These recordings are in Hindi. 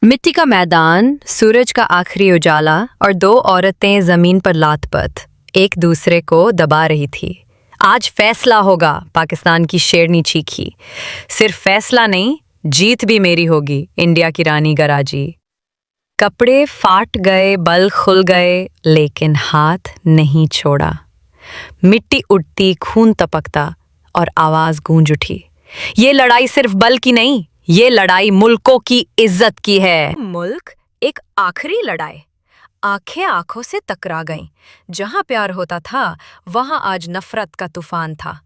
मिट्टी का मैदान, सूरज का आखिरी उजाला और दो औरतें जमीन पर लात-पत एक दूसरे को दबा रही थी। आज फैसला होगा, पाकिस्तान की शेरनी चीखी। सिर्फ फैसला नहीं, जीत भी मेरी होगी, इंडिया की रानी गराजी। कपड़े फाट गए, बल खुल गए, लेकिन हाथ नहीं छोड़ा। मिट्टी उठती, खून टपकता और आवाज गूंज उठी। ये लड़ाई सिर्फ बल की नहीं, ये लड़ाई मुल्कों की इज्जत की है। मुल्क एक आखिरी लड़ाई। आंखें आंखों से टकरा गईं। जहां प्यार होता था, वहां आज नफरत का तूफान था।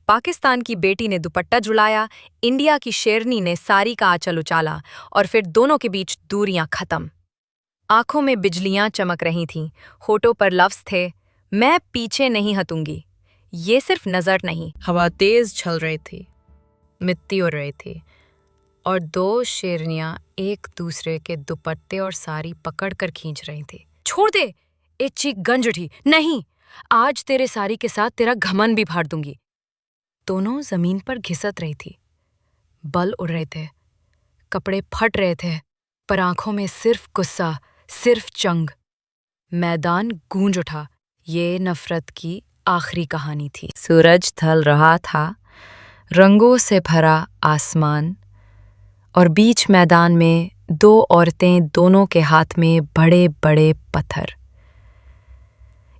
पाकिस्तान की बेटी ने दुपट्टा झुलाया, इंडिया की शेरनी ने साड़ी का आंचल उछाला और फिर दोनों के बीच दूरियां खत्म। आंखों में बिजलियां चमक रही थीं, होठों पर लफ्ज थे, मैं पीछे नहीं हटूंगी। ये सिर्फ नजर नहीं, हवा तेज चल रही थी, मिट्टी उड़ रही थी और दो शेरनियां एक दूसरे के दुपट्टे और साड़ी पकड़कर खींच रही थी। छोड़ दे! एक चीख गंज उठी। नहीं, आज तेरे साड़ी के साथ तेरा घमंड भी फाड़ दूंगी। दोनों जमीन पर घिसट रही थी, बल उड़ रहे थे, कपड़े फट रहे थे, पर आंखों में सिर्फ गुस्सा, सिर्फ जंग। मैदान गूंज उठा। ये नफरत की आखिरी कहानी थी। सूरज ढल रहा था, रंगों से भरा आसमान, और बीच मैदान में दो औरतें, दोनों के हाथ में बड़े बड़े पत्थर।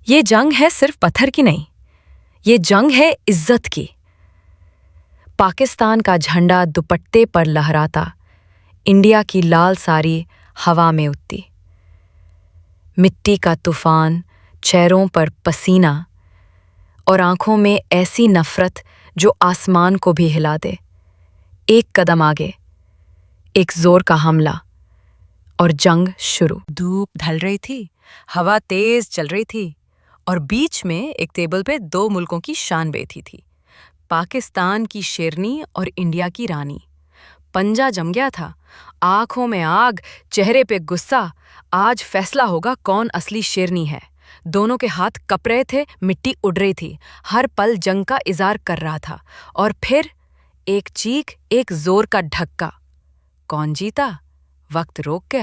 ये जंग है सिर्फ पत्थर की नहीं, ये जंग है इज्जत की। पाकिस्तान का झंडा दुपट्टे पर लहराता, इंडिया की लाल साड़ी हवा में उड़ती। मिट्टी का तूफान, चेहरों पर पसीना और आंखों में ऐसी नफरत जो आसमान को भी हिला दे। एक कदम आगे, एक जोर का हमला और जंग शुरू। धूप ढल रही थी, हवा तेज चल रही थी और बीच में एक टेबल पे दो मुल्कों की शान बैठी थी, पाकिस्तान की शेरनी और इंडिया की रानी। पंजा जम गया था, आंखों में आग, चेहरे पे गुस्सा। आज फैसला होगा कौन असली शेरनी है। दोनों के हाथ कप रहे थे, मिट्टी उड़ रही थी, हर पल जंग का इज़हार कर रहा था। और फिर एक चीख, एक जोर का धक्का। कौन जीता? वक्त रोक के